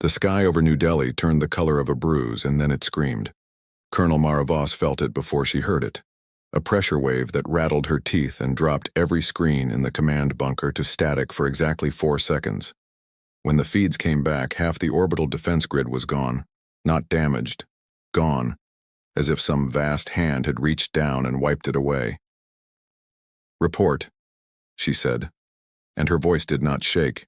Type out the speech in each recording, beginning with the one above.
The sky over New Delhi turned the color of a bruise, and then it screamed. Colonel Mara Voss felt it before she heard it. A pressure wave that rattled her teeth and dropped every screen in the command bunker to static for exactly 4 seconds. When the feeds came back, half the orbital defense grid was gone. Not damaged. Gone. As if some vast hand had reached down and wiped it away. "Report," she said, and her voice did not shake,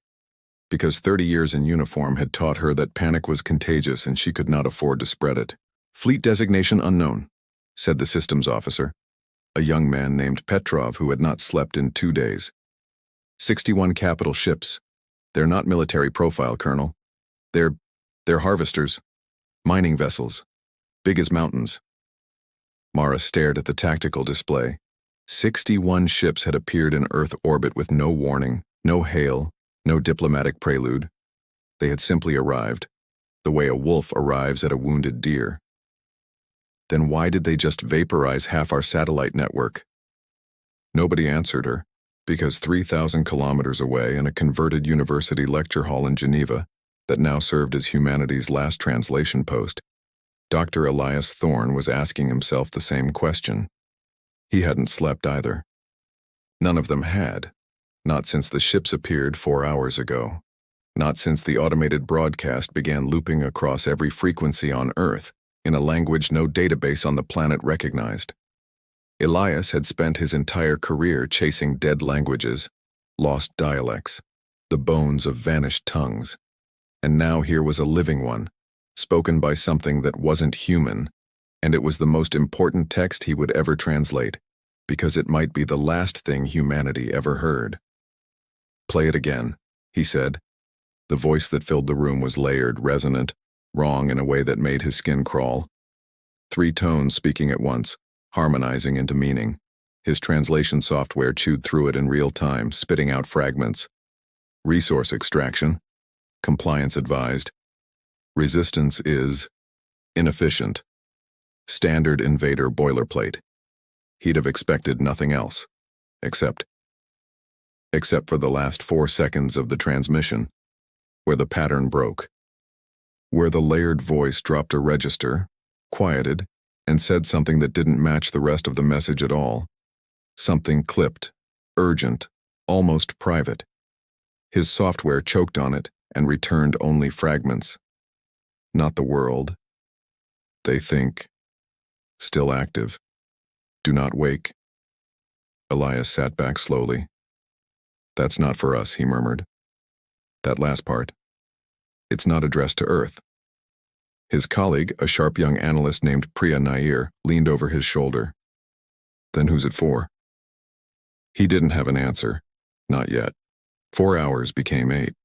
because 30 years in uniform had taught her that panic was contagious and she could not afford to spread it. "Fleet designation unknown," said the systems officer, a young man named Petrov who had not slept in 2 days. 61 capital ships. They're not military profile, Colonel. They're harvesters. Mining vessels. Big as mountains. Mara stared at the tactical display. 61 ships had appeared in Earth orbit with no warning, no hail, no diplomatic prelude. They had simply arrived, the way a wolf arrives at a wounded deer. Then why did they just vaporize half our satellite network? Nobody answered her, because 3,000 kilometers away in a converted university lecture hall in Geneva that now served as humanity's last translation post, Dr. Elias Thorne was asking himself the same question. He hadn't slept either. None of them had, not since the ships appeared 4 hours ago, not since the automated broadcast began looping across every frequency on Earth in a language no database on the planet recognized. Elias had spent his entire career chasing dead languages, lost dialects, the bones of vanished tongues, and now here was a living one, spoken by something that wasn't human, and it was the most important text he would ever translate, because it might be the last thing humanity ever heard. "Play it again," he said. The voice that filled the room was layered, resonant, wrong in a way that made his skin crawl. 3 tones speaking at once, harmonizing into meaning. His translation software chewed through it in real time, spitting out fragments. "Resource extraction. Compliance advised. Resistance is inefficient. Standard invader boilerplate." He'd have expected nothing else, except for the last 4 seconds of the transmission, where the pattern broke, where the layered voice dropped a register, quieted, and said something that didn't match the rest of the message at all. Something clipped, urgent, almost private. His software choked on it and returned only fragments. Not the world. They think. Still active. Do not wake. Elias sat back slowly. "That's not for us," he murmured. "That last part. It's not addressed to Earth." His colleague, a sharp young analyst named Priya Nair, leaned over his shoulder. "Then who's it for?" He didn't have an answer. Not yet. 4 hours became 8.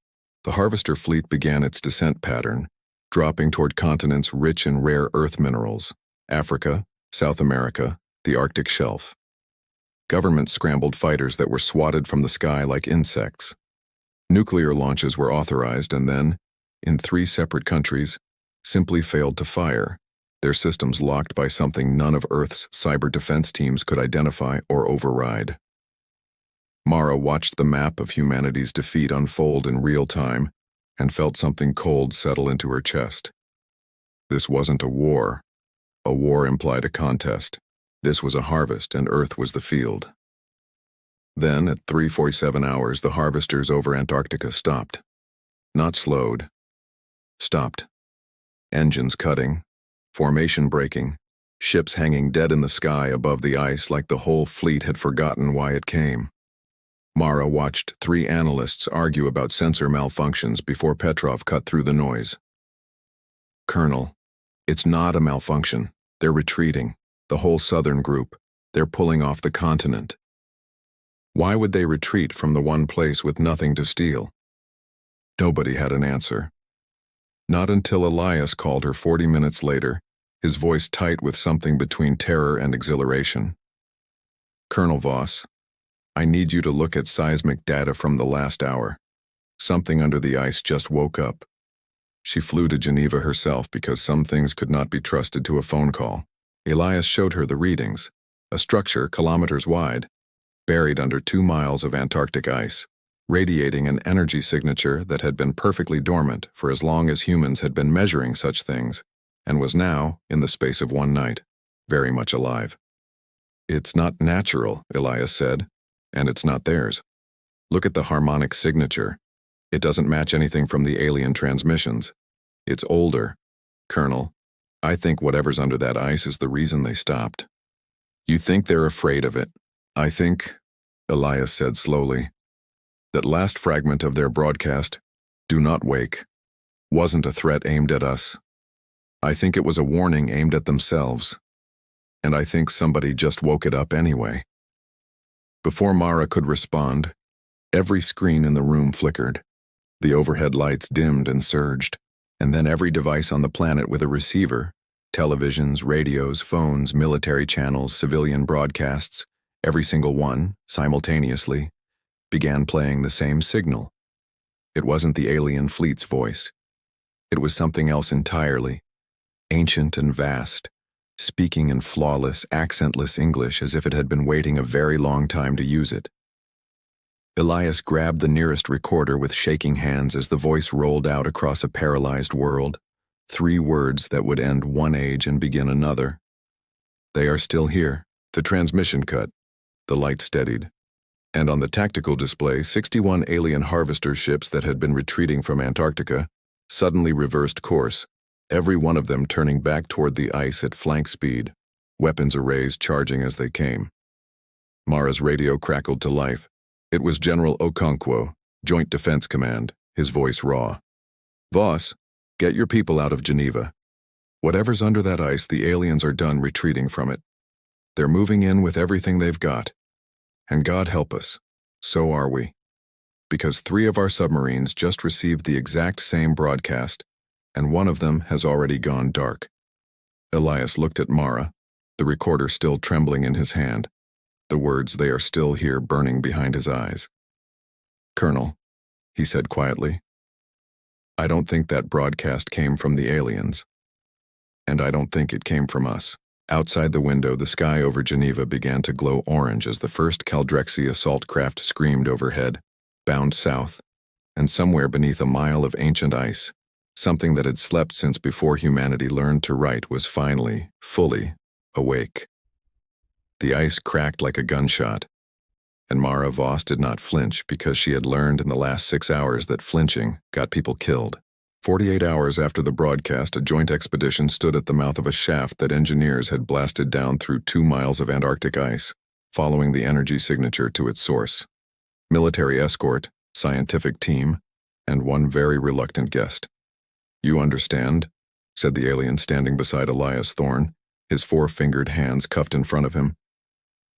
The harvester fleet began its descent pattern, dropping toward continents rich in rare earth minerals: Africa, South America, the Arctic shelf. Governments scrambled fighters that were swatted from the sky like insects. Nuclear launches were authorized and then, in 3 separate countries, simply failed to fire, their systems locked by something none of Earth's cyber defense teams could identify or override. Mara watched the map of humanity's defeat unfold in real time and felt something cold settle into her chest. This wasn't a war. A war implied a contest. This was a harvest, and Earth was the field. Then, at 3:47 hours, the harvesters over Antarctica stopped. Not slowed. Stopped. Engines cutting, formation breaking, ships hanging dead in the sky above the ice like the whole fleet had forgotten why it came. Mara watched 3 analysts argue about sensor malfunctions before Petrov cut through the noise. "Colonel, it's not a malfunction. They're retreating. The whole southern group. They're pulling off the continent." Why would they retreat from the one place with nothing to steal? Nobody had an answer. Not until Elias called her 40 minutes later, his voice tight with something between terror and exhilaration. "Colonel Voss, I need you to look at seismic data from the last hour. Something under the ice just woke up." She flew to Geneva herself because some things could not be trusted to a phone call. Elias showed her the readings, a structure kilometers wide, buried under 2 miles of Antarctic ice. radiating an energy signature that had been perfectly dormant for as long as humans had been measuring such things, and was now, in the space of one night, very much alive. "It's not natural," Elias said, "and it's not theirs. Look at the harmonic signature. It doesn't match anything from the alien transmissions. It's older. Colonel, I think whatever's under that ice is the reason they stopped." "You think they're afraid of it?" "I think," Elias said slowly, "that last fragment of their broadcast, 'Do not wake,' wasn't a threat aimed at us. I think it was a warning aimed at themselves. And I think somebody just woke it up anyway." Before Mara could respond, every screen in the room flickered. The overhead lights dimmed and surged, and then every device on the planet with a receiver, televisions, radios, phones, military channels, civilian broadcasts, every single one, simultaneously, began playing the same signal. It wasn't the alien fleet's voice. It was something else entirely, ancient and vast, speaking in flawless, accentless English as if it had been waiting a very long time to use it. Elias grabbed the nearest recorder with shaking hands as the voice rolled out across a paralyzed world, 3 words that would end one age and begin another. "They are still here." The transmission cut. The light steadied. And on the tactical display, 61 alien harvester ships that had been retreating from Antarctica suddenly reversed course, every one of them turning back toward the ice at flank speed, weapons arrays charging as they came. Mara's radio crackled to life. It was General Okonkwo, Joint Defense Command, his voice raw. "Voss, get your people out of Geneva. Whatever's under that ice, the aliens are done retreating from it. They're moving in with everything they've got. And God help us, so are we. Because 3 of our submarines just received the exact same broadcast, and one of them has already gone dark." Elias looked at Mara, the recorder still trembling in his hand, the words "they are still here" burning behind his eyes. "Colonel," he said quietly, "I don't think that broadcast came from the aliens. And I don't think it came from us." Outside the window, the sky over Geneva began to glow orange as the first Caldrexi assault craft screamed overhead, bound south, and somewhere beneath a mile of ancient ice, something that had slept since before humanity learned to write was finally, fully, awake. The ice cracked like a gunshot, and Mara Voss did not flinch because she had learned in the last 6 hours that flinching got people killed. 48 hours after the broadcast, a joint expedition stood at the mouth of a shaft that engineers had blasted down through 2 miles of Antarctic ice, following the energy signature to its source. Military escort, scientific team, and one very reluctant guest. "You understand?" said the alien standing beside Elias Thorne, his 4-fingered hands cuffed in front of him.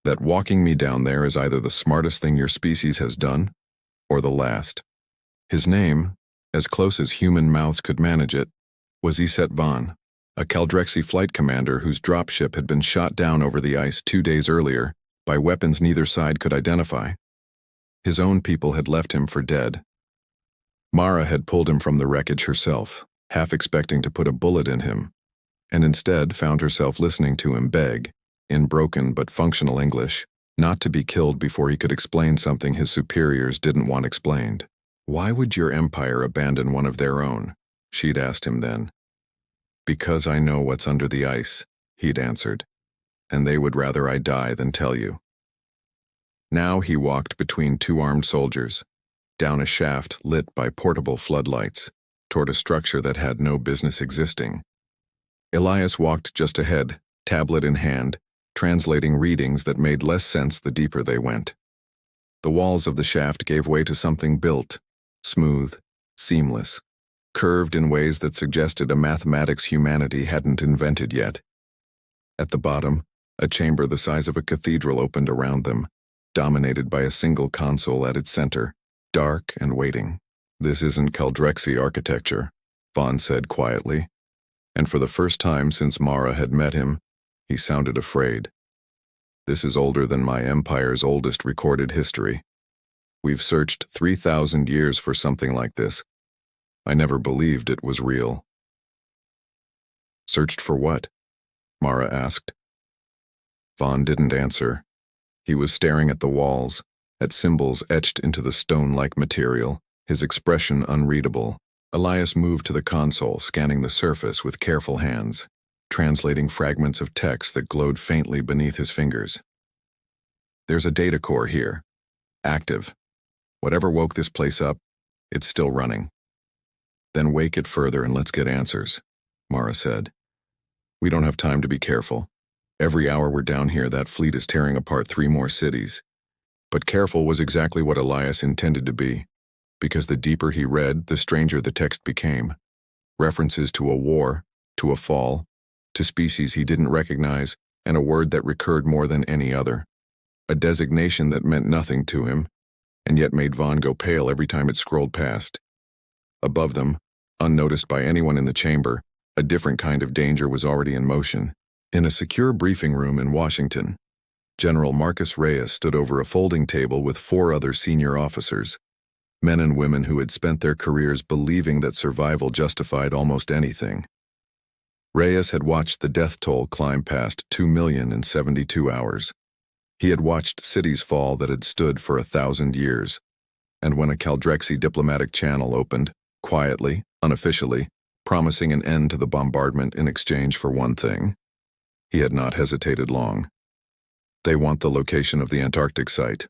"That walking me down there is either the smartest thing your species has done, or the last." His name, as close as human mouths could manage it, was Iset Van, a Caldrexi flight commander whose dropship had been shot down over the ice 2 days earlier by weapons neither side could identify. His own people had left him for dead. Mara had pulled him from the wreckage herself, half expecting to put a bullet in him, and instead found herself listening to him beg, in broken but functional English, not to be killed before he could explain something his superiors didn't want explained. "Why would your empire abandon one of their own?" she'd asked him then. "Because I know what's under the ice," he'd answered, "and they would rather I die than tell you." Now he walked between 2 armed soldiers, down a shaft lit by portable floodlights, toward a structure that had no business existing. Elias walked just ahead, tablet in hand, translating readings that made less sense the deeper they went. The walls of the shaft gave way to something built, smooth, seamless, curved in ways that suggested a mathematics humanity hadn't invented yet. At the bottom, a chamber the size of a cathedral opened around them, dominated by a single console at its center, dark and waiting. "This isn't Caldrexi architecture," Vaughn said quietly, and for the first time since Mara had met him, he sounded afraid. "This is older than my empire's oldest recorded history. We've searched 3,000 years for something like this. I never believed it was real." "Searched for what?" Mara asked. Vaughn didn't answer. He was staring at the walls, at symbols etched into the stone-like material, his expression unreadable. Elias moved to the console, scanning the surface with careful hands, translating fragments of text that glowed faintly beneath his fingers. There's a data core here. Active. Whatever woke this place up, it's still running. Then wake it further and let's get answers, Mara said. We don't have time to be careful. Every hour we're down here, that fleet is tearing apart 3 more cities. But careful was exactly what Elias intended to be, because the deeper he read, the stranger the text became. References to a war, to a fall, to species he didn't recognize, and a word that recurred more than any other. A designation that meant nothing to him, and yet made Vaughn go pale every time it scrolled past. Above them, unnoticed by anyone in the chamber, a different kind of danger was already in motion. In a secure briefing room in Washington, General Marcus Reyes stood over a folding table with 4 other senior officers, men and women who had spent their careers believing that survival justified almost anything. Reyes had watched the death toll climb past 2 million in 72 hours. He had watched cities fall that had stood for 1,000 years, and when a Caldrexy diplomatic channel opened, quietly, unofficially, promising an end to the bombardment in exchange for one thing, he had not hesitated long. They want the location of the Antarctic site,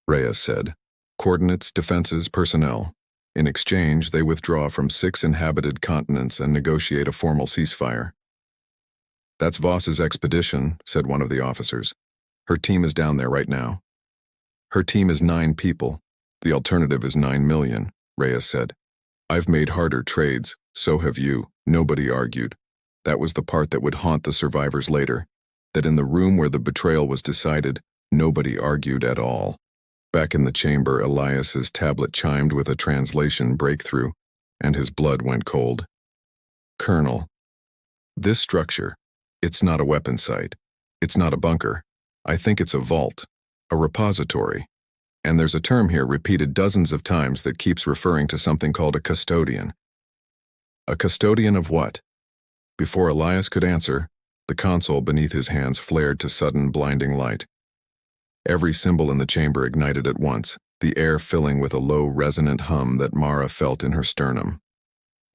Reyes said. Coordinates, defenses, personnel. In exchange, they withdraw from 6 inhabited continents and negotiate a formal ceasefire. That's Voss's expedition, said one of the officers. Her team is down there right now. Her team is 9 people. The alternative is 9 million, Reyes said. I've made harder trades, so have you. Nobody argued. That was the part that would haunt the survivors later, that in the room where the betrayal was decided, nobody argued at all. Back in the chamber, Elias's tablet chimed with a translation breakthrough, and his blood went cold. Colonel, this structure, it's not a weapon site. It's not a bunker. I think it's a vault, a repository. And there's a term here repeated dozens of times that keeps referring to something called a custodian. A custodian of what? Before Elias could answer, the console beneath his hands flared to sudden blinding light. Every symbol in the chamber ignited at once, the air filling with a low resonant hum that Mara felt in her sternum.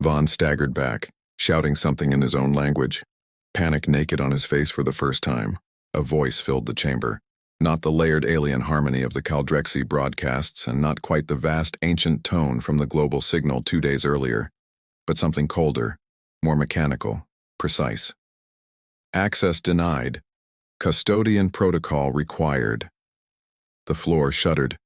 Vaughn staggered back, shouting something in his own language, panic naked on his face for the first time. A voice filled the chamber. Not the layered alien harmony of the Caldrexy broadcasts and not quite the vast ancient tone from the global signal 2 days earlier, but something colder, more mechanical, precise. Access denied. Custodian protocol required. The floor shuddered.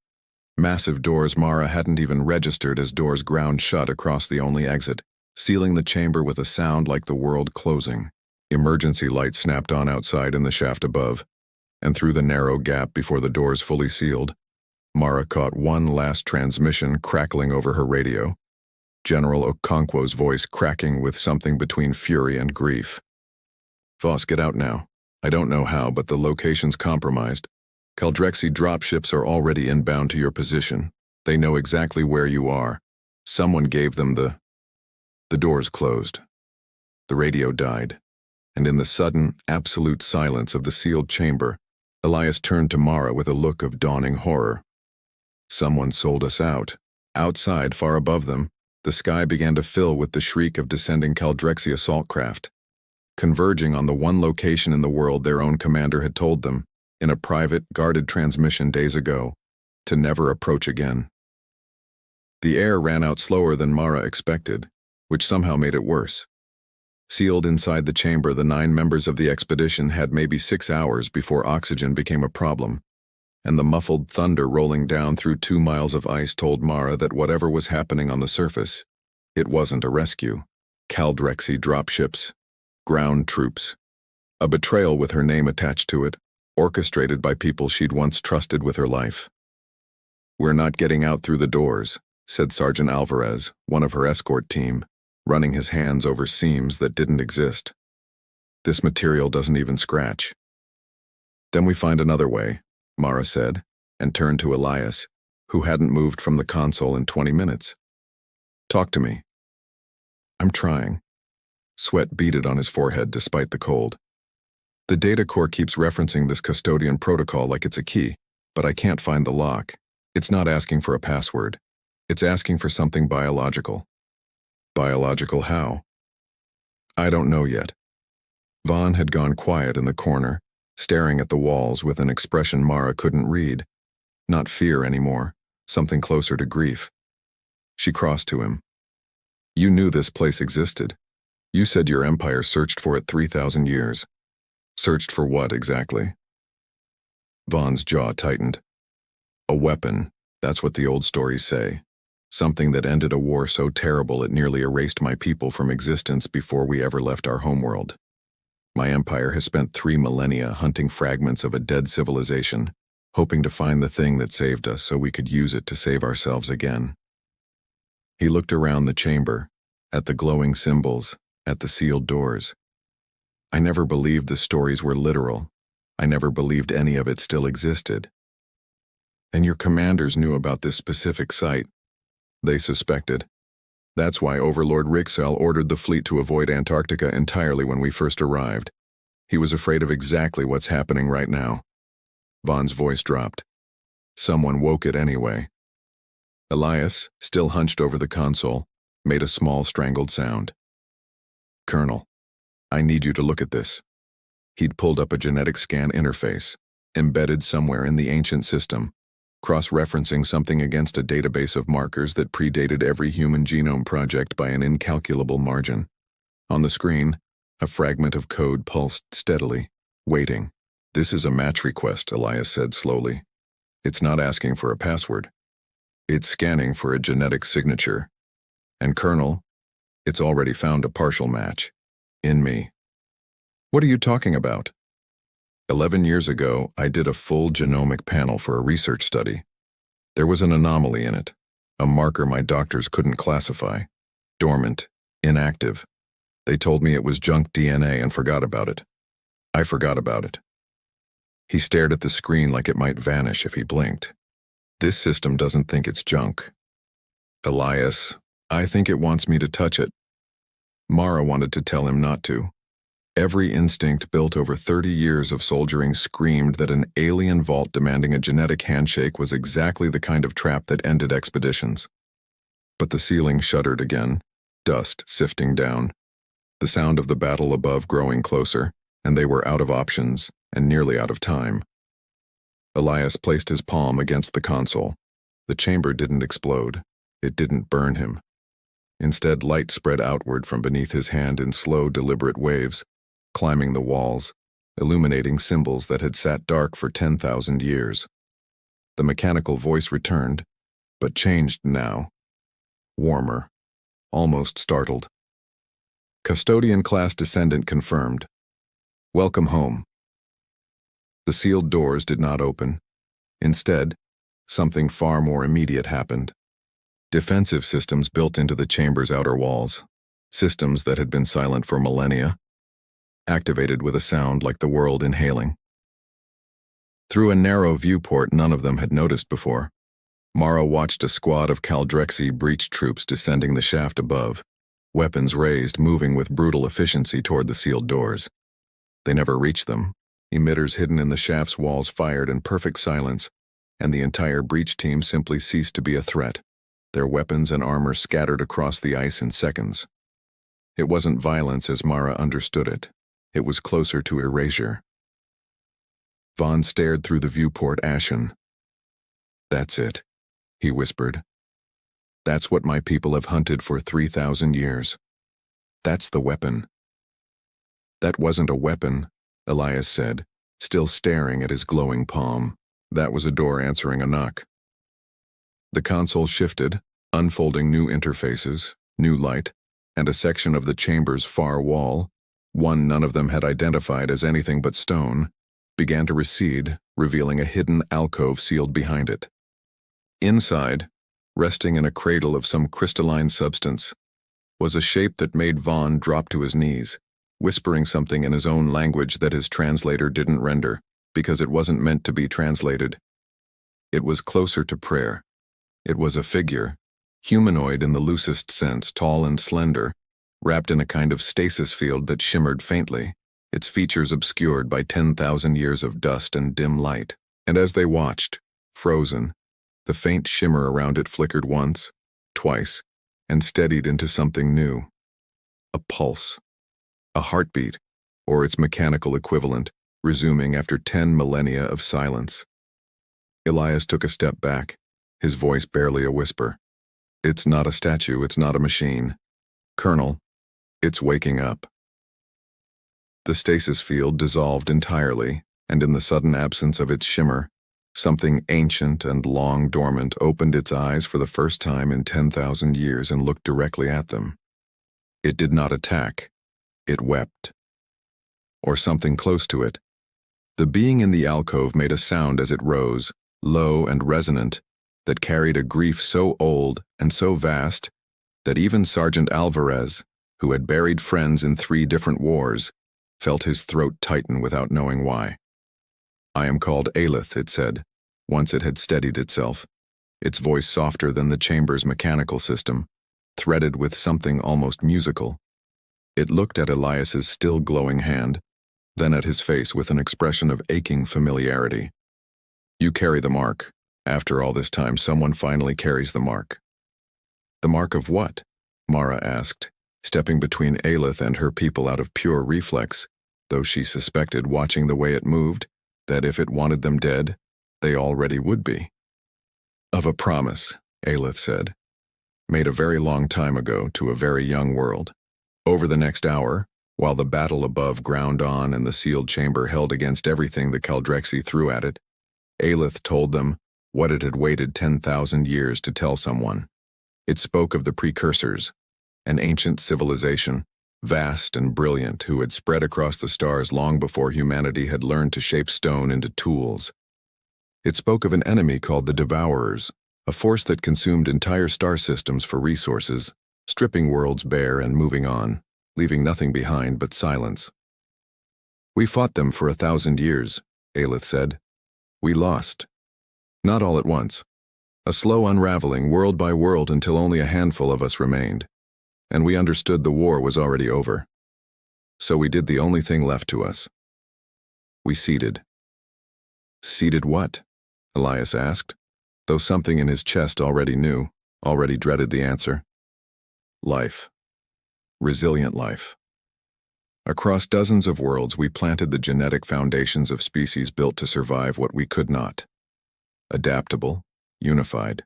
Massive doors Mara hadn't even registered as doors ground shut across the only exit, sealing the chamber with a sound like the world closing. Emergency lights snapped on outside in the shaft above, and through the narrow gap before the doors fully sealed, Mara caught one last transmission crackling over her radio. General Okonkwo's voice cracking with something between fury and grief. Voss, get out now. I don't know how, but the location's compromised. Caldrexy dropships are already inbound to your position. They know exactly where you are. Someone gave them the doors closed. The radio died, and in the sudden, absolute silence of the sealed chamber, Elias turned to Mara with a look of dawning horror. Someone sold us out. Outside, far above them, the sky began to fill with the shriek of descending Caldrexy assault craft, converging on the one location in the world their own commander had told them, in a private, guarded transmission days ago, to never approach again. The air ran out slower than Mara expected, which somehow made it worse. Sealed inside the chamber, the 9 members of the expedition had maybe 6 hours before oxygen became a problem, and the muffled thunder rolling down through 2 miles of ice told Mara that whatever was happening on the surface, it wasn't a rescue. Caldrexy dropships, ground troops, a betrayal with her name attached to it, orchestrated by people she'd once trusted with her life. We're not getting out through the doors, said Sergeant Alvarez, one of her escort team, running his hands over seams that didn't exist. This material doesn't even scratch. Then we find another way, Mara said, and turned to Elias, who hadn't moved from the console in 20 minutes. Talk to me. I'm trying. Sweat beaded on his forehead despite the cold. The data core keeps referencing this custodian protocol like it's a key, but I can't find the lock. It's not asking for a password. It's asking for something biological. Biological how? I don't know yet. Vaughn had gone quiet in the corner, staring at the walls with an expression Mara couldn't read. Not fear anymore, something closer to grief. She crossed to him. You knew this place existed. You said your empire searched for it 3,000 years. Searched for what exactly? Vaughn's jaw tightened. A weapon, that's what the old stories say. Something that ended a war so terrible it nearly erased my people from existence before we ever left our homeworld. My empire has spent 3 millennia hunting fragments of a dead civilization, hoping to find the thing that saved us so we could use it to save ourselves again. He looked around the chamber, at the glowing symbols, at the sealed doors. I never believed the stories were literal. I never believed any of it still existed. And your commanders knew about this specific site. They suspected. That's why Overlord Rixel ordered the fleet to avoid Antarctica entirely when we first arrived. He was afraid of exactly what's happening right now. Vaughn's voice dropped. Someone woke it anyway. Elias, still hunched over the console, made a small strangled sound. Colonel, I need you to look at this. He'd pulled up a genetic scan interface, embedded somewhere in the ancient system, cross-referencing something against a database of markers that predated every human genome project by an incalculable margin. On the screen, a fragment of code pulsed steadily, waiting. This is a match request, Elias said slowly. It's not asking for a password. It's scanning for a genetic signature. And Colonel, it's already found a partial match. In me. What are you talking about? 11 years ago, I did a full genomic panel for a research study. There was an anomaly in it, a marker my doctors couldn't classify. Dormant, inactive. They told me it was junk DNA and forgot about it. I forgot about it. He stared at the screen like it might vanish if he blinked. This system doesn't think it's junk. Elias, I think it wants me to touch it. Mara wanted to tell him not to. Every instinct built over 30 years of soldiering screamed that an alien vault demanding a genetic handshake was exactly the kind of trap that ended expeditions. But the ceiling shuddered again, dust sifting down, the sound of the battle above growing closer, and they were out of options and nearly out of time. Elias placed his palm against the console. The chamber didn't explode. It didn't burn him. Instead, light spread outward from beneath his hand in slow, deliberate waves, climbing the walls, illuminating symbols that had sat dark for 10,000 years. The mechanical voice returned, but changed now. Warmer, almost startled. Custodian class descendant confirmed. Welcome home. The sealed doors did not open. Instead, something far more immediate happened. Defensive systems built into the chamber's outer walls, systems that had been silent for millennia, activated with a sound like the world inhaling. Through a narrow viewport none of them had noticed before, Mara watched a squad of Caldrexi breach troops descending the shaft above, weapons raised, moving with brutal efficiency toward the sealed doors. They never reached them. Emitters hidden in the shaft's walls fired in perfect silence, and the entire breach team simply ceased to be a threat, their weapons and armor scattered across the ice in seconds. It wasn't violence as Mara understood it. It was closer to erasure. Vaughn stared through the viewport ashen. That's it, he whispered. That's what my people have hunted for 3,000 years. That's the weapon. That wasn't a weapon, Elias said, still staring at his glowing palm. That was a door answering a knock. The console shifted, unfolding new interfaces, new light, and a section of the chamber's far wall, one none of them had identified as anything but stone, began to recede, revealing a hidden alcove sealed behind it. Inside, resting in a cradle of some crystalline substance, was a shape that made Vaughn drop to his knees, whispering something in his own language that his translator didn't render, because it wasn't meant to be translated. It was closer to prayer. It was a figure, humanoid in the loosest sense, tall and slender, wrapped in a kind of stasis field that shimmered faintly, its features obscured by 10,000 years of dust and dim light. And as they watched, frozen, The faint shimmer around it flickered once, twice, and steadied into something new. A pulse. A heartbeat, or its mechanical equivalent, resuming after 10 millennia of silence. Elias took a step back, his voice barely a whisper. It's not a statue, it's not a machine. Colonel, it's waking up. The stasis field dissolved entirely, and in the sudden absence of its shimmer, something ancient and long dormant opened its eyes for the first time in 10,000 years and looked directly at them. It did not attack. It wept. Or something close to it. The being in the alcove made a sound as it rose, low and resonant, that carried a grief so old and so vast that even Sergeant Alvarez, who had buried friends in 3 different wars, felt his throat tighten without knowing why. I am called Aelith, it said, once it had steadied itself, its voice softer than the chamber's mechanical system, threaded with something almost musical. It looked at Elias's still glowing hand, then at his face with an expression of aching familiarity. You carry the mark. After all this time, someone finally carries the mark. The mark of what? Mara asked, stepping between Aelith and her people out of pure reflex, though she suspected, watching the way it moved, that if it wanted them dead, they already would be. Of a promise, Aelith said, made a very long time ago to a very young world. Over the next hour, while the battle above ground on and the sealed chamber held against everything the Caldrexi threw at it, Aelith told them what it had waited 10,000 years to tell someone. It spoke of the precursors, an ancient civilization, vast and brilliant, who had spread across the stars long before humanity had learned to shape stone into tools. It spoke of an enemy called the devourers, a force that consumed entire star systems for resources, stripping worlds bare and moving on, leaving nothing behind but silence. We fought them for 1,000 years, Aelith said. We lost. Not all at once. A slow unraveling, world by world, until only a handful of us remained. And we understood the war was already over. So we did the only thing left to us. We ceded. Ceded what? Elias asked, though something in his chest already knew, already dreaded the answer. Life. Resilient life. Across dozens of worlds, we planted the genetic foundations of species built to survive what we could not. Adaptable, unified,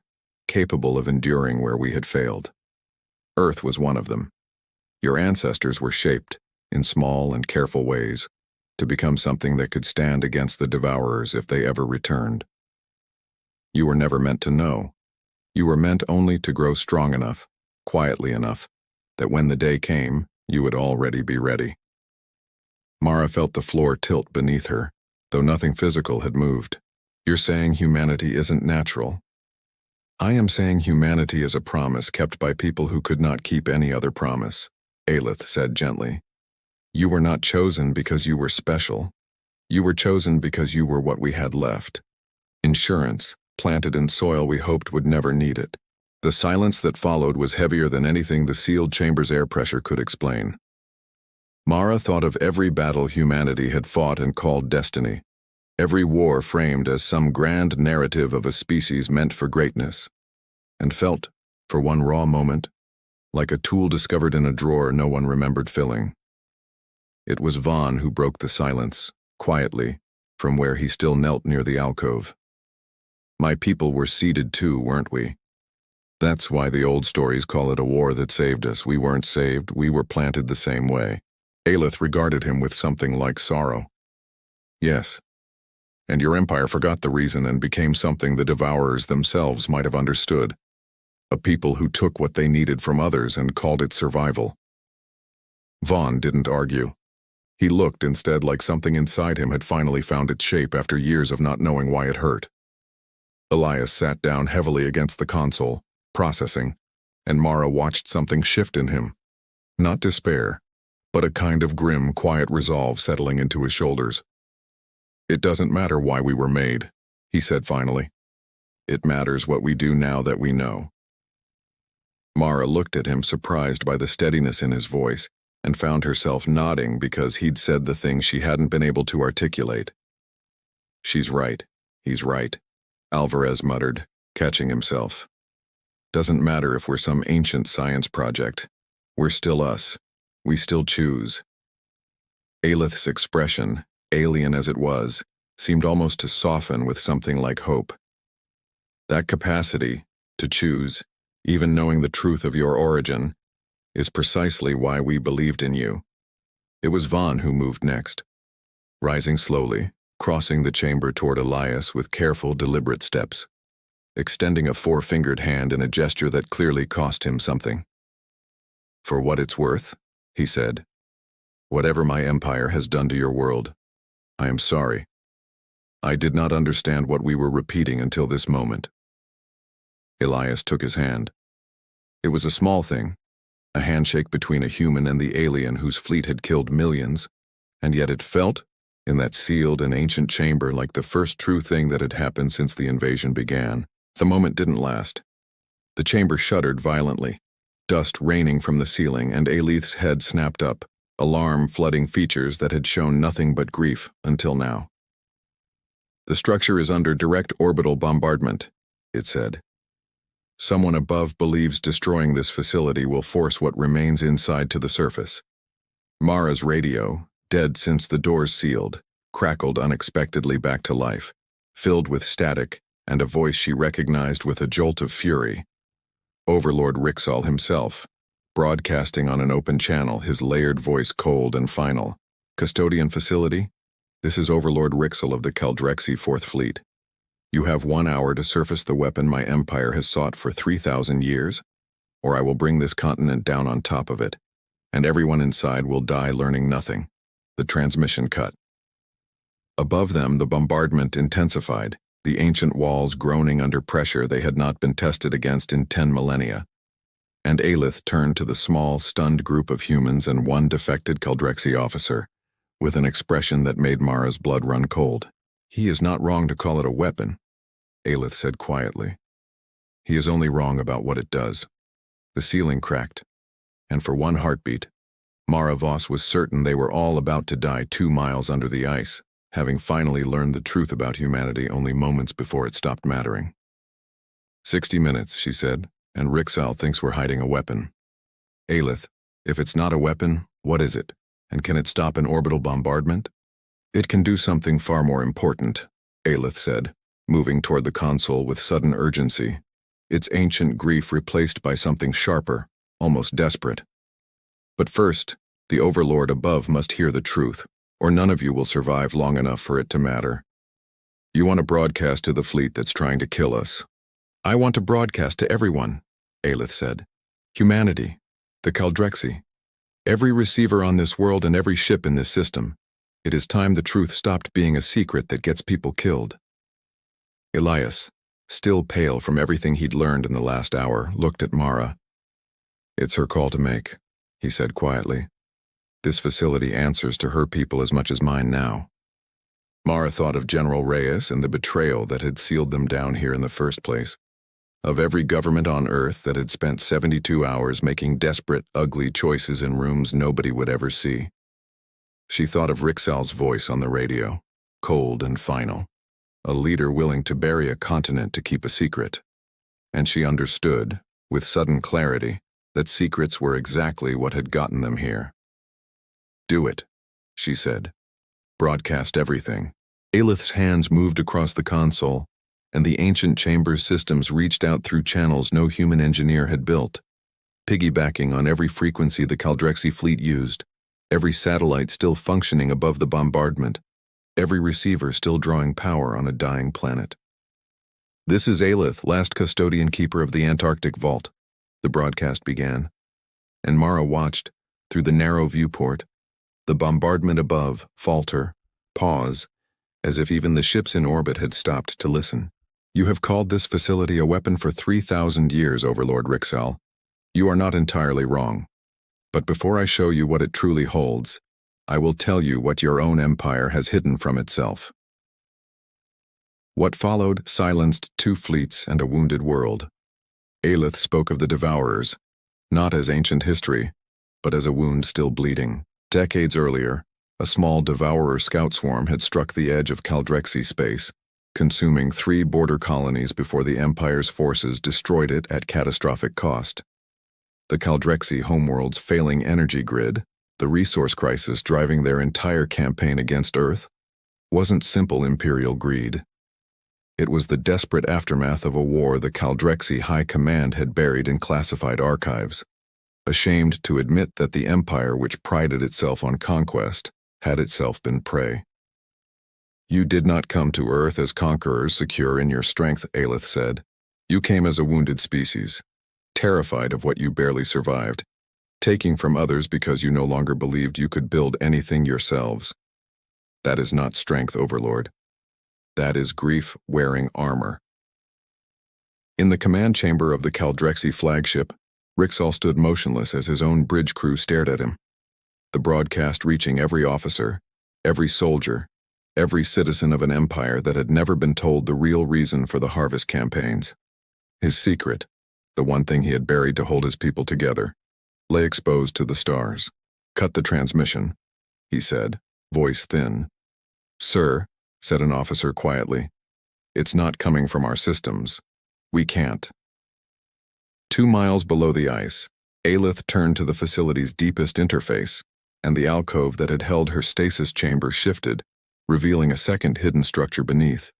capable of enduring where we had failed. Earth was one of them. Your ancestors were shaped, in small and careful ways, to become something that could stand against the devourers if they ever returned. You were never meant to know. You were meant only to grow strong enough, quietly enough, that when the day came, you would already be ready. Mara felt the floor tilt beneath her, though nothing physical had moved. You're saying humanity isn't natural? I am saying humanity is a promise kept by people who could not keep any other promise, Aelith said gently. You were not chosen because you were special. You were chosen because you were what we had left. Insurance, planted in soil we hoped would never need it. The silence that followed was heavier than anything the sealed chamber's air pressure could explain. Mara thought of every battle humanity had fought and called destiny, every war framed as some grand narrative of a species meant for greatness, and felt, for one raw moment, like a tool discovered in a drawer no one remembered filling. It was Vaughn who broke the silence, quietly, from where he still knelt near the alcove. My people were seeded too, weren't we? That's why the old stories call it a war that saved us. We weren't saved, we were planted the same way. Aelith regarded him with something like sorrow. Yes. And your empire forgot the reason and became something the devourers themselves might have understood. A people who took what they needed from others and called it survival. Vaughn didn't argue. He looked instead like something inside him had finally found its shape after years of not knowing why it hurt. Elias sat down heavily against the console, processing, and Mara watched something shift in him. Not despair, but a kind of grim, quiet resolve settling into his shoulders. It doesn't matter why we were made, he said finally. It matters what we do now that we know. Mara looked at him, surprised by the steadiness in his voice, and found herself nodding because he'd said the thing she hadn't been able to articulate. She's right. He's right, Alvarez muttered, catching himself. Doesn't matter if we're some ancient science project. We're still us. We still choose. Aelith's expression, alien as it was, seemed almost to soften with something like hope. That capacity, to choose, even knowing the truth of your origin, is precisely why we believed in you. It was Vaughn who moved next, rising slowly, crossing the chamber toward Elias with careful, deliberate steps, extending a four-fingered hand in a gesture that clearly cost him something. "For what it's worth," he said, "whatever my empire has done to your world, I am sorry. I did not understand what we were repeating until this moment." Elias took his hand. It was a small thing, a handshake between a human and the alien whose fleet had killed millions, and yet it felt, in that sealed and ancient chamber, like the first true thing that had happened since the invasion began. The moment didn't last. The chamber shuddered violently, dust raining from the ceiling, and Aelith's head snapped up, alarm flooding features that had shown nothing but grief until now. "The structure is under direct orbital bombardment," it said. "Someone above believes destroying this facility will force what remains inside to the surface." Mara's radio, dead since the doors sealed, crackled unexpectedly back to life, filled with static and a voice she recognized with a jolt of fury. Overlord Rixall himself, broadcasting on an open channel, his layered voice cold and final. "Custodian facility? This is Overlord Rixall of the Caldrexi 4th Fleet. You have 1 hour to surface the weapon my empire has sought for 3,000 years, or I will bring this continent down on top of it, and everyone inside will die learning nothing." The transmission cut. Above them, the bombardment intensified, the ancient walls groaning under pressure they had not been tested against in 10 millennia. And Aelith turned to the small, stunned group of humans and one defected Caldrexi officer, with an expression that made Mara's blood run cold. "He is not wrong to call it a weapon," Aelith said quietly. "He is only wrong about what it does." The ceiling cracked, and for one heartbeat, Mara Voss was certain they were all about to die 2 miles under the ice, having finally learned the truth about humanity only moments before it stopped mattering. 60 minutes, she said, and Rixall thinks we're hiding a weapon. Aelith, if it's not a weapon, what is it? And can it stop an orbital bombardment? "It can do something far more important," Aelith said, moving toward the console with sudden urgency, its ancient grief replaced by something sharper, almost desperate. "But first, the Overlord above must hear the truth, or none of you will survive long enough for it to matter. You want to broadcast to the fleet that's trying to kill us." "I want to broadcast to everyone," Aelith said. "Humanity, the Caldrexi, every receiver on this world and every ship in this system. It is time the truth stopped being a secret that gets people killed." Elias, still pale from everything he'd learned in the last hour, looked at Mara. "It's her call to make," he said quietly. "This facility answers to her people as much as mine now." Mara thought of General Reyes and the betrayal that had sealed them down here in the first place, of every government on Earth that had spent 72 hours making desperate, ugly choices in rooms nobody would ever see. She thought of Rixall's voice on the radio, cold and final, a leader willing to bury a continent to keep a secret. And she understood, with sudden clarity, that secrets were exactly what had gotten them here. "Do it," she said. "Broadcast everything." Aelith's hands moved across the console, and the ancient chamber's systems reached out through channels no human engineer had built, piggybacking on every frequency the Caldrexi fleet used, every satellite still functioning above the bombardment, every receiver still drawing power on a dying planet. "This is Aelith, last custodian keeper of the Antarctic Vault," the broadcast began, and Mara watched, through the narrow viewport, the bombardment above falter, pause, as if even the ships in orbit had stopped to listen. "You have called this facility a weapon for 3,000 years, Overlord Rixall. You are not entirely wrong. But before I show you what it truly holds, I will tell you what your own empire has hidden from itself." What followed silenced 2 fleets and a wounded world. Aelith spoke of the devourers, not as ancient history, but as a wound still bleeding. Decades earlier, a small devourer scout swarm had struck the edge of Caldrexi space, consuming 3 border colonies before the Empire's forces destroyed it at catastrophic cost. The Caldrexi homeworld's failing energy grid, the resource crisis driving their entire campaign against Earth, wasn't simple imperial greed. It was the desperate aftermath of a war the Caldrexi High Command had buried in classified archives, ashamed to admit that the Empire, which prided itself on conquest, had itself been prey. "You did not come to Earth as conquerors secure in your strength," Aelith said. "You came as a wounded species, terrified of what you barely survived, taking from others because you no longer believed you could build anything yourselves. That is not strength, Overlord. That is grief wearing armor." In the command chamber of the Caldrexi flagship, Rixal stood motionless as his own bridge crew stared at him, the broadcast reaching every officer, every soldier, every citizen of an empire that had never been told the real reason for the harvest campaigns. His secret, the one thing he had buried to hold his people together, lay exposed to the stars. "Cut the transmission," he said, voice thin. "Sir," said an officer quietly, "it's not coming from our systems. We can't." 2 miles below the ice, Aelith turned to the facility's deepest interface, and the alcove that had held her stasis chamber shifted, revealing a second hidden structure beneath.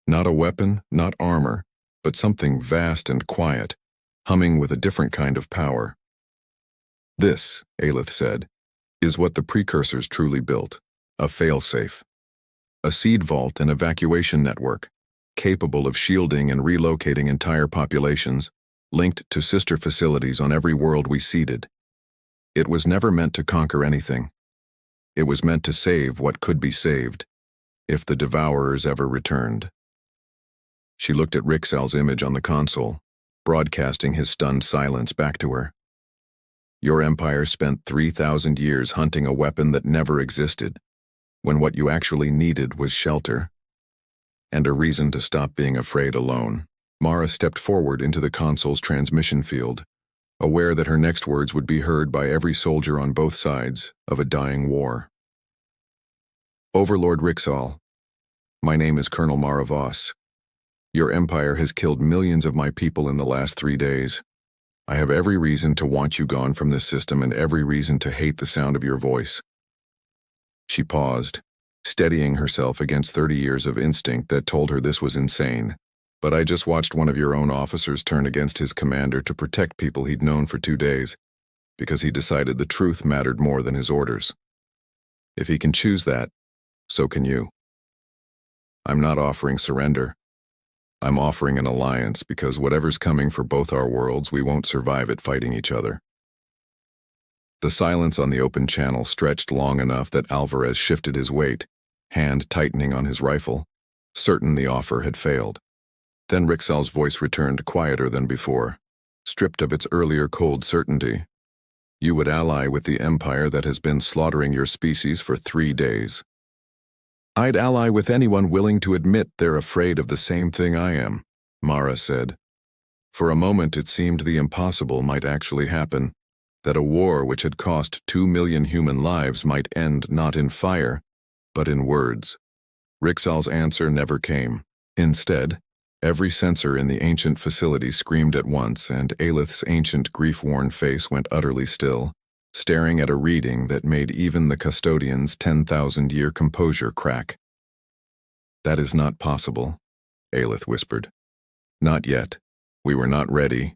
Not a weapon, not armor, but something vast and quiet, humming with a different kind of power. "This," Aelith said, "is what the precursors truly built, a failsafe. A seed vault and evacuation network, capable of shielding and relocating entire populations, linked to sister facilities on every world we seeded. It was never meant to conquer anything. It was meant to save what could be saved, if the devourers ever returned." She looked at Rixal's image on the console, broadcasting his stunned silence back to her. "Your empire spent 3,000 years hunting a weapon that never existed, when what you actually needed was shelter, and a reason to stop being afraid alone." Mara stepped forward into the console's transmission field, aware that her next words would be heard by every soldier on both sides of a dying war. "Overlord Rixal, my name is Colonel Mara Voss. Your empire has killed millions of my people in the last 3 days. I have every reason to want you gone from this system and every reason to hate the sound of your voice." She paused, steadying herself against 30 years of instinct that told her this was insane. "But I just watched one of your own officers turn against his commander to protect people he'd known for 2 days, because he decided the truth mattered more than his orders. If he can choose that, so can you. I'm not offering surrender. I'm offering an alliance because whatever's coming for both our worlds, we won't survive it fighting each other." The silence on the open channel stretched long enough that Alvarez shifted his weight, hand tightening on his rifle, certain the offer had failed. Then Rixal's voice returned quieter than before, stripped of its earlier cold certainty. "You would ally with the empire that has been slaughtering your species for 3 days." "I'd ally with anyone willing to admit they're afraid of the same thing I am," Mara said. For a moment it seemed the impossible might actually happen, that a war which had cost 2 million human lives might end not in fire, but in words. Rixal's answer never came. Instead, every sensor in the ancient facility screamed at once, and Aelith's ancient grief-worn face went utterly still, staring at a reading that made even the custodian's 10,000-year composure crack. "That is not possible," Aelith whispered. "Not yet. We were not ready."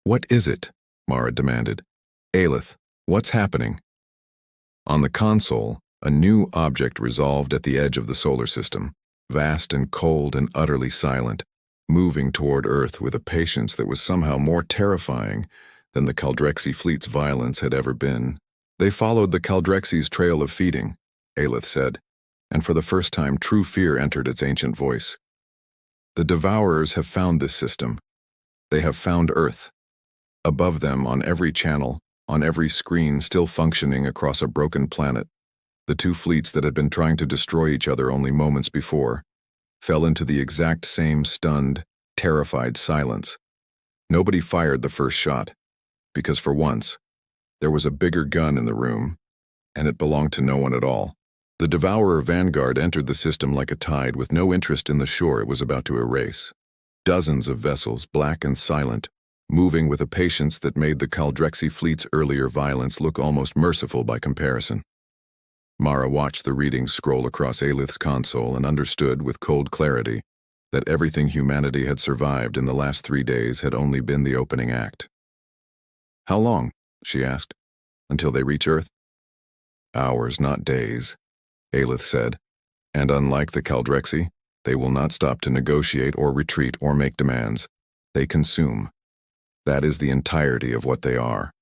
"What is it?" Mara demanded. "Aelith, what's happening?" On the console, a new object resolved at the edge of the solar system, vast and cold and utterly silent, moving toward Earth with a patience that was somehow more terrifying than the Caldrexi fleet's violence had ever been. "They followed the Caldrexi's trail of feeding," Aelith said, and for the first time true fear entered its ancient voice. "The devourers have found this system. They have found Earth. Above them, on every channel, on every screen still functioning across a broken planet, the 2 fleets that had been trying to destroy each other only moments before fell into the exact same stunned, terrified silence. Nobody fired the first shot, because for once, there was a bigger gun in the room, and it belonged to no one at all. The devourer vanguard entered the system like a tide with no interest in the shore it was about to erase. Dozens of vessels, black and silent, moving with a patience that made the Caldrexi fleet's earlier violence look almost merciful by comparison. Mara watched the readings scroll across Aelith's console and understood with cold clarity that everything humanity had survived in the last 3 days had only been the opening act. "How long?" she asked. "Until they reach Earth?" "Hours, not days," Aelith said, "and unlike the Caldrexi, they will not stop to negotiate or retreat or make demands. They consume. That is the entirety of what they are."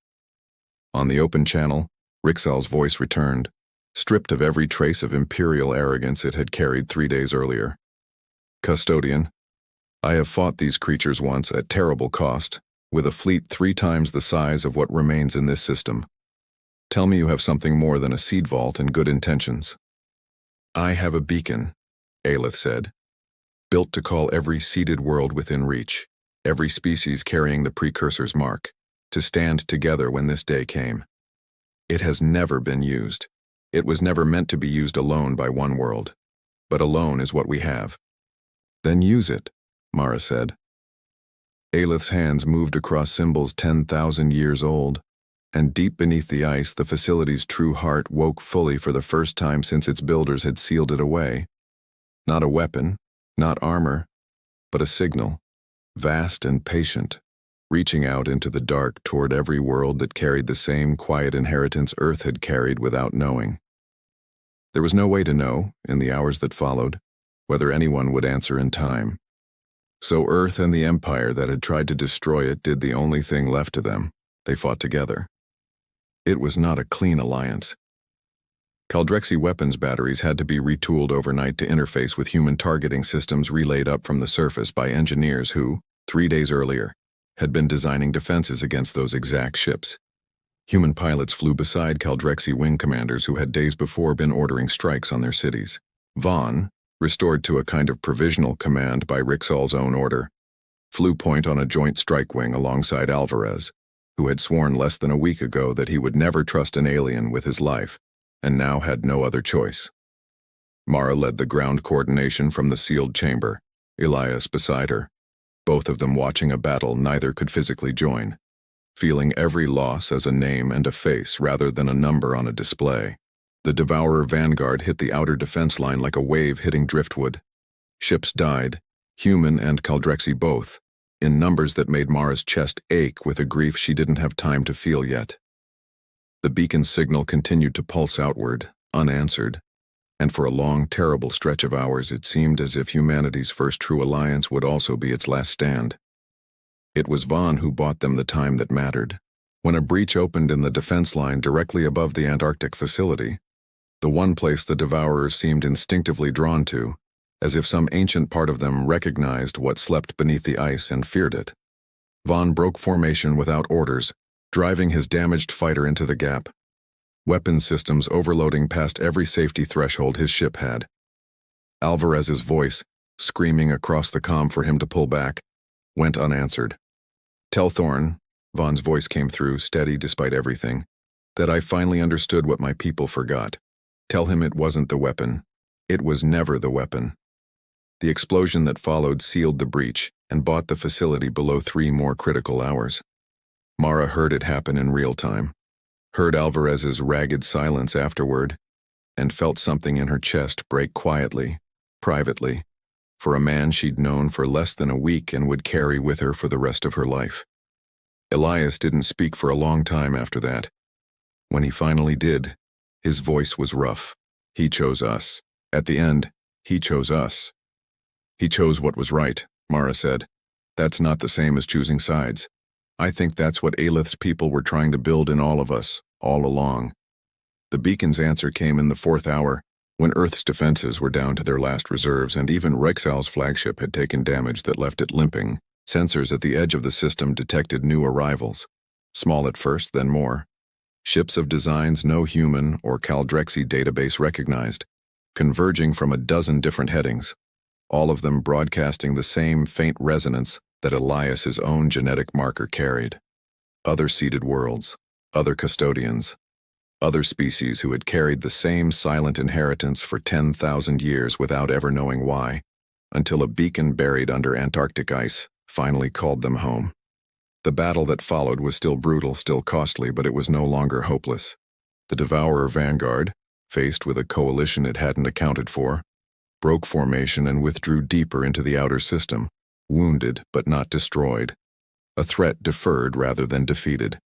On the open channel, Rixal's voice returned, stripped of every trace of imperial arrogance it had carried 3 days earlier. "Custodian, I have fought these creatures once at terrible cost, with a fleet 3 times the size of what remains in this system. Tell me you have something more than a seed vault and good intentions." "I have a beacon," Aelith said, "built to call every seeded world within reach, every species carrying the precursor's mark, to stand together when this day came. It has never been used. It was never meant to be used alone by one world. But alone is what we have." "Then use it," Mara said. Aelith's hands moved across symbols 10,000 years old, and deep beneath the ice the facility's true heart woke fully for the first time since its builders had sealed it away. Not a weapon, not armor, but a signal, vast and patient, reaching out into the dark toward every world that carried the same quiet inheritance Earth had carried without knowing. There was no way to know, in the hours that followed, whether anyone would answer in time. So Earth and the Empire that had tried to destroy it did the only thing left to them. They fought together. It was not a clean alliance. Caldrexi weapons batteries had to be retooled overnight to interface with human targeting systems relayed up from the surface by engineers who, 3 days earlier, had been designing defenses against those exact ships. Human pilots flew beside Caldrexi wing commanders who had days before been ordering strikes on their cities. Vaughn, restored to a kind of provisional command by Rixal's own order, flew point on a joint strike wing alongside Alvarez, who had sworn less than a week ago that he would never trust an alien with his life, and now had no other choice. Mara led the ground coordination from the sealed chamber, Elias beside her, both of them watching a battle neither could physically join, feeling every loss as a name and a face rather than a number on a display. The devourer vanguard hit the outer defense line like a wave hitting driftwood. Ships died, human and Caldrexi both, in numbers that made Mara's chest ache with a grief she didn't have time to feel yet. The beacon signal continued to pulse outward, unanswered, and for a long, terrible stretch of hours it seemed as if humanity's first true alliance would also be its last stand. It was Vaughn who bought them the time that mattered. When a breach opened in the defense line directly above the Antarctic facility, the one place the devourers seemed instinctively drawn to, as if some ancient part of them recognized what slept beneath the ice and feared it. Vaughn broke formation without orders, driving his damaged fighter into the gap, weapons systems overloading past every safety threshold his ship had. Alvarez's voice, screaming across the comm for him to pull back, went unanswered. "Tell Thorn," Vaughn's voice came through, steady despite everything, "that I finally understood what my people forgot. Tell him it wasn't the weapon. It was never the weapon." The explosion that followed sealed the breach and bought the facility below 3 more critical hours. Mara heard it happen in real time, heard Alvarez's ragged silence afterward, and felt something in her chest break quietly, privately, for a man she'd known for less than a week and would carry with her for the rest of her life. Elias didn't speak for a long time after that. When he finally did, his voice was rough. He chose us. At the end, he chose us. "He chose what was right," Mara said. "That's not the same as choosing sides. I think that's what Aelith's people were trying to build in all of us, all along." The beacon's answer came in the 4th hour, when Earth's defenses were down to their last reserves and even Rexal's flagship had taken damage that left it limping. Sensors at the edge of the system detected new arrivals. Small at first, then more. Ships of designs no human or Caldrexi database recognized, converging from a dozen different headings, all of them broadcasting the same faint resonance that Elias's own genetic marker carried. Other seeded worlds, other custodians, Other species who had carried the same silent inheritance for 10,000 years without ever knowing why, until a beacon buried under Antarctic ice finally called them home. The battle that followed was still brutal, still costly, but it was no longer hopeless. The Devourer vanguard, faced with a coalition it hadn't accounted for, broke formation and withdrew deeper into the outer system, wounded but not destroyed, a threat deferred rather than defeated.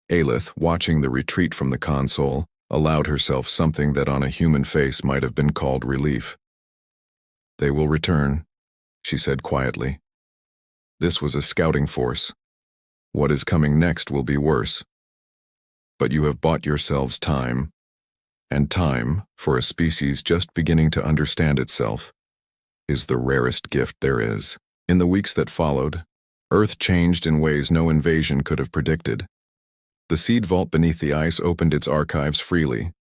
Aelith, watching the retreat from the console, allowed herself something that on a human face might have been called relief. "They will return," she said quietly. "This was a scouting force. What is coming next will be worse. But you have bought yourselves time, and time, for a species just beginning to understand itself, is the rarest gift there is." In the weeks that followed, Earth changed in ways no invasion could have predicted. The seed vault beneath the ice opened its archives freely,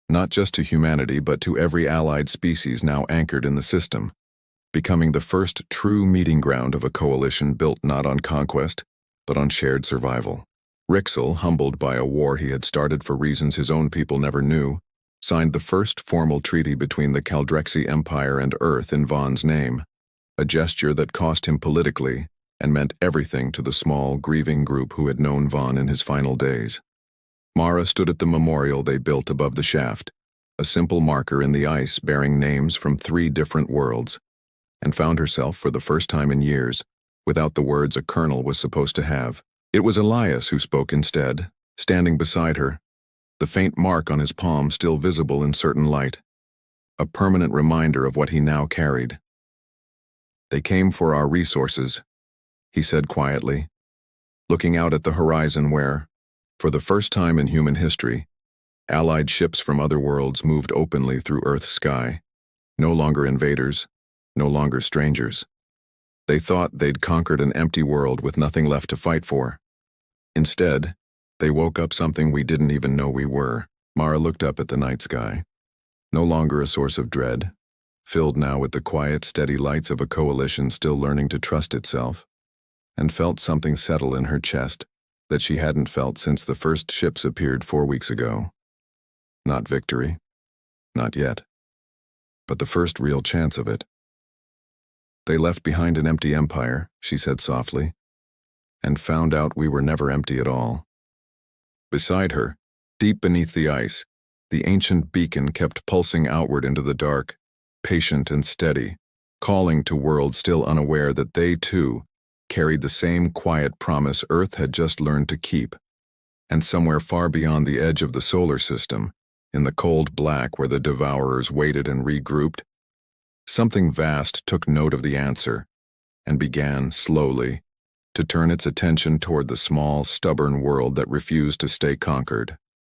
not just to humanity but to every allied species now anchored in the system, becoming the first true meeting ground of a coalition built not on conquest, but on shared survival. Rixel, humbled by a war he had started for reasons his own people never knew, signed the first formal treaty between the Caldrexi Empire and Earth in Vaughn's name, a gesture that cost him politically and meant everything to the small, grieving group who had known Vaughn in his final days. Mara stood at the memorial they built above the shaft, a simple marker in the ice bearing names from 3 different worlds, and found herself, for the first time in years, without the words a colonel was supposed to have. It was Elias who spoke instead, standing beside her, the faint mark on his palm still visible in certain light, a permanent reminder of what he now carried. "They came for our resources," he said quietly, looking out at the horizon where, for the first time in human history, allied ships from other worlds moved openly through Earth's sky, no longer invaders, no longer strangers. They thought they'd conquered an empty world with nothing left to fight for. Instead, they woke up something we didn't even know we were. Mara looked up at the night sky, no longer a source of dread, filled now with the quiet, steady lights of a coalition still learning to trust itself, and felt something settle in her chest that she hadn't felt since the first ships appeared 4 weeks ago. Not victory, not yet, but the first real chance of it. "They left behind an empty empire," she said softly, "and found out we were never empty at all." Beside her, deep beneath the ice, the ancient beacon kept pulsing outward into the dark, patient and steady, calling to worlds still unaware that they, too, carried the same quiet promise Earth had just learned to keep. And somewhere far beyond the edge of the solar system, in the cold black where the Devourers waited and regrouped, something vast took note of the answer and began, slowly, to turn its attention toward the small, stubborn world that refused to stay conquered.